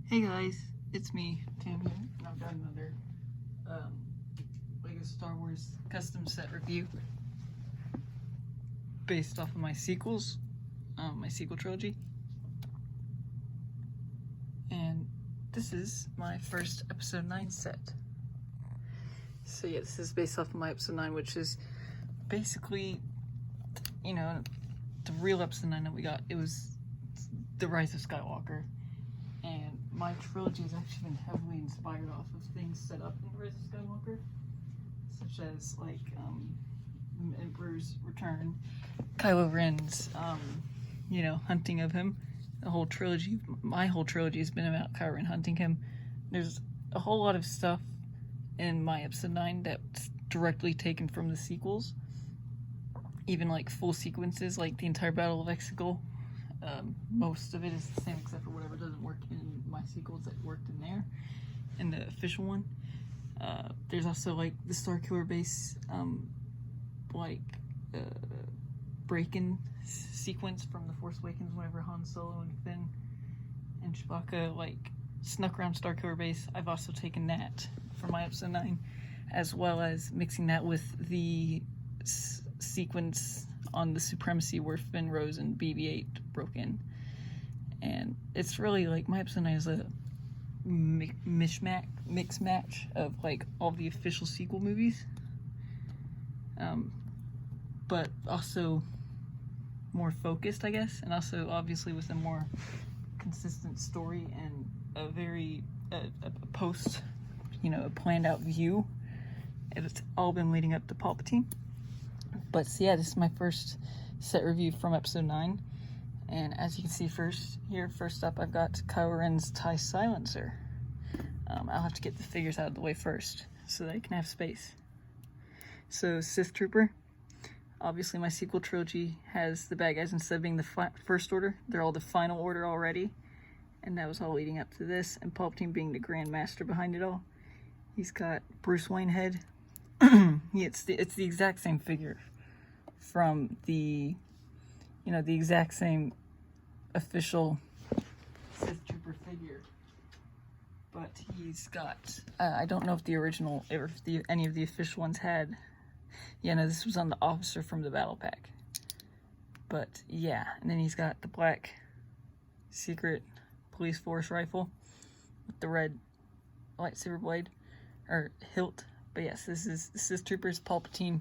Hey guys, it's me, Tim here, and I've got another Lego Star Wars custom set review based off of my sequels, my sequel trilogy. And this is my first Episode 9 set. So yeah, this is based off of my Episode 9, which is basically, you know, the real Episode 9 that we got. It was The Rise of Skywalker. And my trilogy has actually been heavily inspired off of things set up in Rise of Skywalker, such as like Emperor's Return, Kylo Ren's hunting of him. The whole trilogy, my whole trilogy has been about Kylo Ren hunting him. There's a whole lot of stuff in my Episode 9 that's directly taken from the sequels, even like full sequences, like the entire Battle of Exegol. Most of it is the same except for whatever doesn't work in my sequels that worked in there, in the official one. There's also like the Starkiller base, break-in sequence from The Force Awakens whenever Han Solo and Finn and Chewbacca snuck around Starkiller base. I've also taken that for my Episode 9, as well as mixing that with the sequence on the Supremacy where Finn, Rose, and BB-8 broke in. And it's really like my Episode 9 is a mix match of all the official sequel movies, but also more focused, I guess, and also obviously with a more consistent story and a very a post, a planned out view. It's all been leading up to Palpatine. But so yeah, this is my first set review from Episode 9. And as you can see first up, I've got Kylo Ren's TIE Silencer. I'll have to get the figures out of the way first so that I can have space. So Sith Trooper. Obviously my sequel trilogy has the bad guys, instead of being the First Order, they're all the Final Order already. And that was all leading up to this, and Palpatine being the Grand Master behind it all. He's got Bruce Wayne head. It's the exact same figure from the exact same official Sith Trooper figure, but he's got I don't know if the original or if any of the official ones had. Yeah, no, this was on the officer from the battle pack. But yeah, and then he's got the black secret police force rifle with the red lightsaber blade or hilt. But yes, this is the Sith Troopers. Palpatine.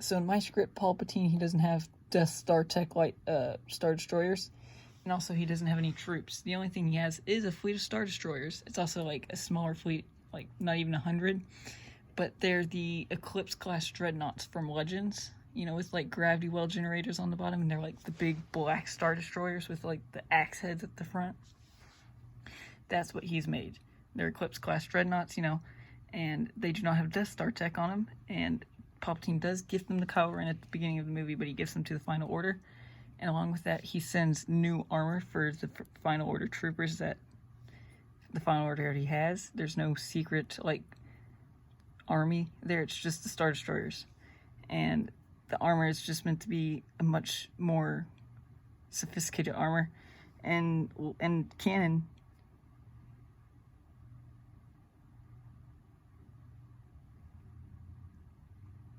So in my script, Palpatine, he doesn't have Death Star tech Star Destroyers, and also he doesn't have any troops. The only thing he has is a fleet of Star Destroyers. It's also a smaller fleet, not even 100, but they're the Eclipse class dreadnoughts from Legends. With gravity well generators on the bottom, and they're the big black Star Destroyers with the axe heads at the front. That's what he's made. They're Eclipse class dreadnoughts, and they do not have Death Star tech on them, and Palpatine does gift them to Kylo Ren at the beginning of the movie, but he gives them to the Final Order, and along with that, he sends new armor for the Final Order troopers that the Final Order already has. There's no secret, army there, it's just the Star Destroyers, and the armor is just meant to be a much more sophisticated armor, and canon.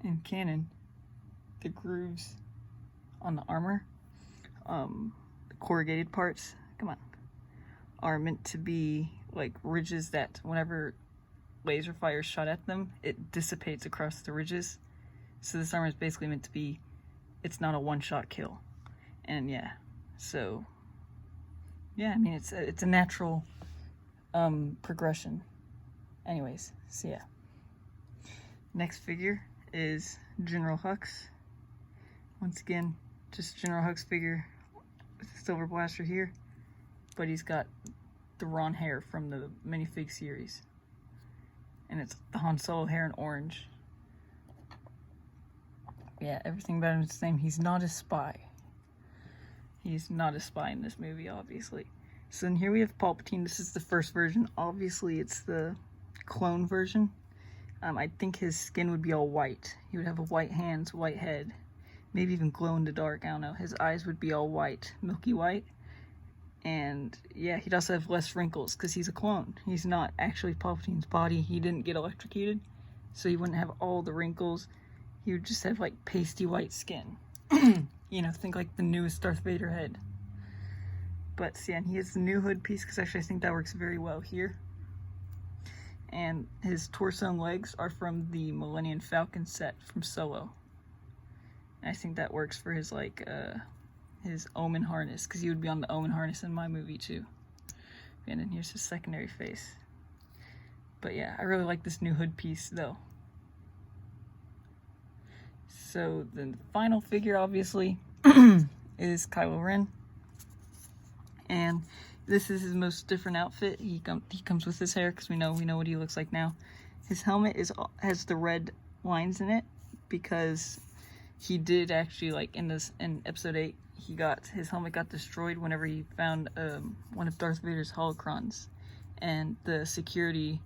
In canon, the grooves on the armor, the corrugated parts, are meant to be ridges that whenever laser fire is shot at them, it dissipates across the ridges. So this armor is basically meant to be, it's not a one-shot kill. And yeah, so yeah, it's a natural progression. Anyways, so yeah. Next figure is General Hux. Once again, just General Hux figure with a silver blaster here, but he's got the Ron hair from the minifig series, and it's the Han Solo hair in orange. Yeah, everything about him is the same. He's not a spy. He's not a spy in this movie, obviously. So then here we have Palpatine. This is the first version. Obviously, it's the clone version. I think his skin would be all white. He would have a white hands, white head, maybe even glow in the dark. I don't know. His eyes would be all white, milky white, And yeah, he'd also have less wrinkles because he's a clone. He's not actually Palpatine's body. He didn't get electrocuted, so he wouldn't have all the wrinkles. He would just have like pasty white skin. You know, think like the newest Darth Vader head. But yeah, and he has the new hood piece because actually I think that works very well here. And his torso and legs are from the Millennium Falcon set from Solo. And I think that works for his like his Omen harness, because he would be on the Omen harness in my movie too. And then here's his secondary face. But yeah, I really like this new hood piece though. So the final figure obviously is Kylo Ren. And this is his most different outfit. He comes with his hair because we know what he looks like now. His helmet has the red lines in it because he did actually, like in episode 8, his helmet got destroyed whenever he found one of Darth Vader's holocrons, and the security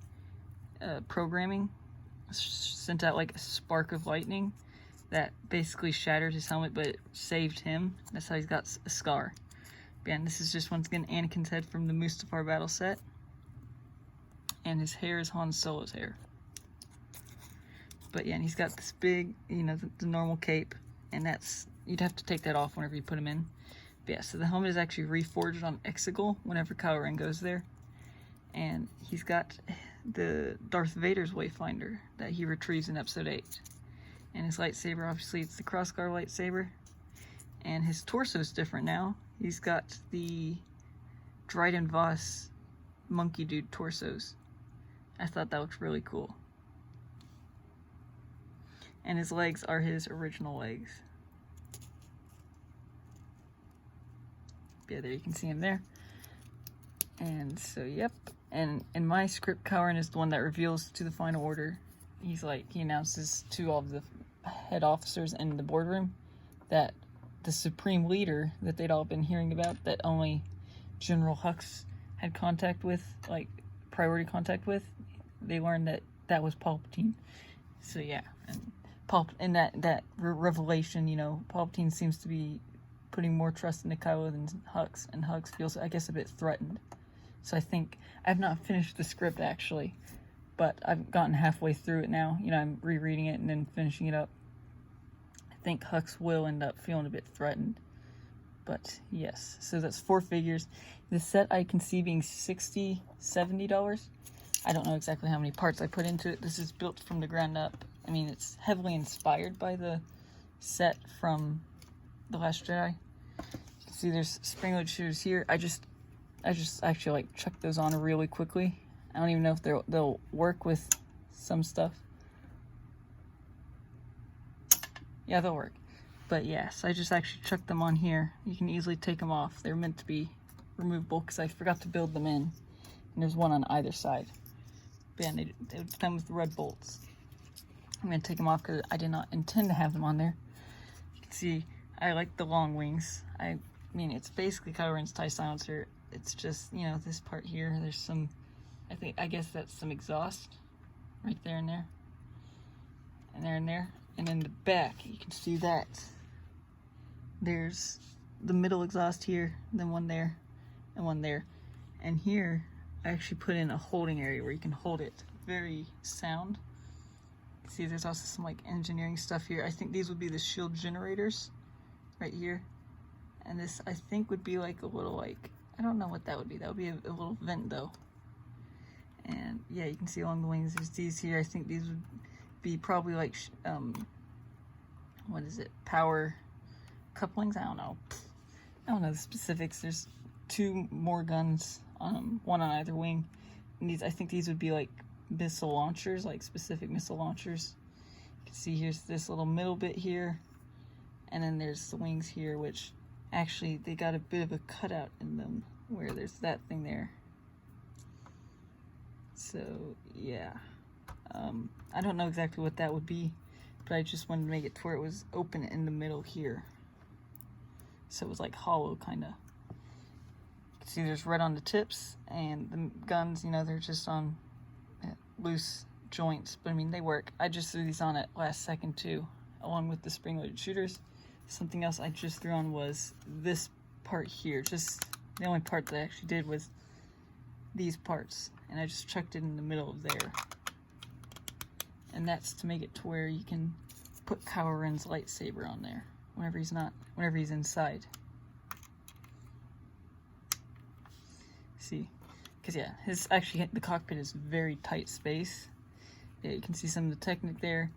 programming sent out like a spark of lightning that basically shattered his helmet, but it saved him. That's how he's got a scar. And this is just once again Anakin's head from the Mustafar battle set, and his hair is Han Solo's hair. But yeah, and he's got this big, you know, the normal cape, and you'd have to take that off whenever you put him in. But yeah, so the helmet is actually reforged on Exegol whenever Kylo Ren goes there, and he's got the Darth Vader's Wayfinder that he retrieves in episode 8, and his lightsaber, obviously it's the crossguard lightsaber, and his torso is different now. He's got the Dryden Voss monkey dude torsos. I thought that looked really cool. And his legs are his original legs. Yeah, there you can see him there. And so, yep. And in my script, Kylo Ren is the one that reveals to the final order. He announces to all of the head officers in the boardroom that the supreme leader that they'd all been hearing about, that only General Hux had contact with, like priority contact with, they learned that was Palpatine. So yeah, and that revelation, you know, Palpatine seems to be putting more trust into Kylo than Hux, and Hux feels, I guess, a bit threatened. So I think I've not finished the script actually, but I've gotten halfway through it now. You know, I'm rereading it and then finishing it up. I think Hux will end up feeling a bit threatened. But yes, so that's 4 figures. The set I can see being $60, $70. I don't know exactly how many parts I put into it. This is built from the ground up. I mean, it's heavily inspired by the set from The Last Jedi. You can see there's spring-loaded shooters here. I just actually like chucked those on really quickly. I don't even know if they'll work with some stuff. Yeah, they'll work. But yes, I just actually chucked them on here. You can easily take them off. They're meant to be removable because I forgot to build them in. And there's one on either side. But yeah, they would come with red bolts. I'm going to take them off because I did not intend to have them on there. You can see I like the long wings. I mean, it's basically Kylo Ren's TIE silencer. It's just, you know, this part here, there's some, I guess that's some exhaust right there and there. And there and there. And in the back, you can see that there's the middle exhaust here, then one there, and one there. And here, I actually put in a holding area where you can hold it. Very sound. See, there's also some like engineering stuff here. I think these would be the shield generators right here. And this, I think, would be like a little like, I don't know what that would be. That would be a little vent though. And yeah, you can see along the wings, there's these here. I think these would be probably like, what is it? Power couplings? I don't know the specifics. There's 2 more guns, one on either wing. And these, I think these would be like missile launchers, like specific missile launchers. You can see here's this little middle bit here. And then there's the wings here, which actually they got a bit of a cutout in them where there's that thing there. So yeah, I don't know exactly what that would be, but I just wanted to make it to where it was open in the middle here, so it was like hollow kind of. You can see there's red on the tips, and the guns, you know, they're just on loose joints, but I mean they work. I just threw these on at last second too, along with the spring-loaded shooters. Something else I just threw on was this part here, just The only part that I actually did was these parts, and I just chucked it in the middle of there. And that's to make it to where you can put Kylo Ren's lightsaber on there whenever he's inside. See, because yeah, the cockpit is very tight space. Yeah, you can see some of the Technic there,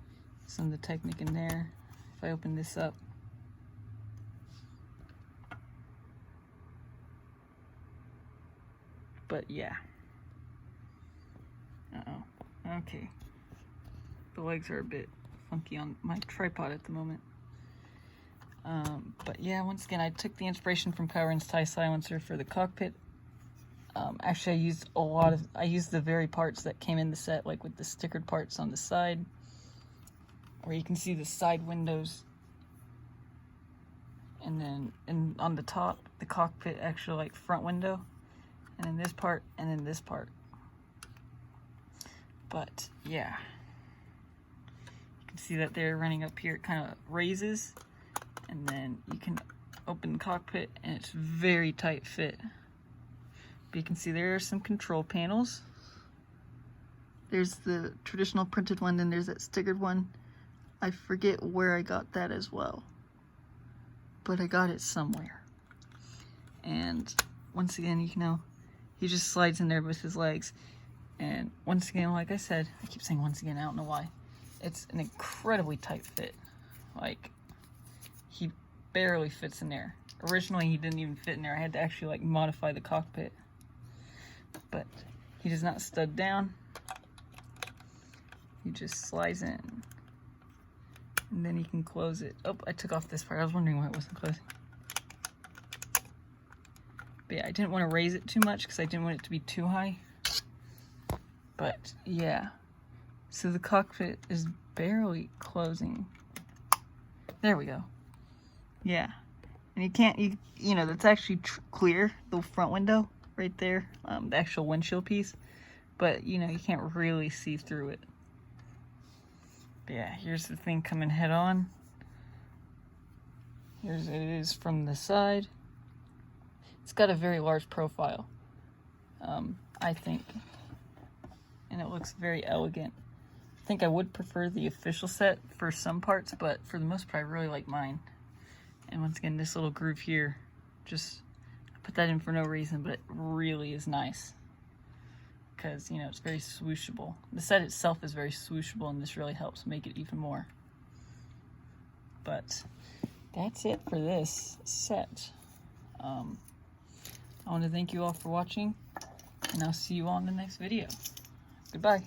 some of the Technic in there. If I open this up, but yeah. Okay. The legs are a bit funky on my tripod at the moment. But yeah, once again, I took the inspiration from Kylo Ren's TIE silencer for the cockpit. Actually, I used the very parts that came in the set, like with the stickered parts on the side, where you can see the side windows. And then on the top, the cockpit actually like front window. And then this part, and then this part. But yeah, you can see that they're running up here. It kind of raises, and then you can open the cockpit, and it's very tight fit. But you can see there are some control panels. There's the traditional printed one, then there's that stickered one. I forget where I got that as well, but I got it somewhere. And once again, he just slides in there with his legs. And once again, like I said, I keep saying once again, I don't know why. It's an incredibly tight fit. Like, he barely fits in there. Originally, he didn't even fit in there. I had to actually like modify the cockpit. But he does not stud down. He just slides in. And then you can close it. Oh, I took off this part. I was wondering why it wasn't closing. But yeah, I didn't want to raise it too much because I didn't want it to be too high. But yeah, so the cockpit is barely closing. There we go. Yeah, and you can't, that's actually clear, the front window right there, the actual windshield piece. But you can't really see through it. But yeah, here's the thing coming head on. Here's it is from the side. It's got a very large profile, I think. And it looks very elegant. I think I would prefer the official set for some parts, but for the most part, I really like mine. And once again, this little groove here, just put that in for no reason, but it really is nice. Because, it's very swooshable. The set itself is very swooshable, and this really helps make it even more. But that's it for this set. I want to thank you all for watching, and I'll see you all in the next video. Goodbye.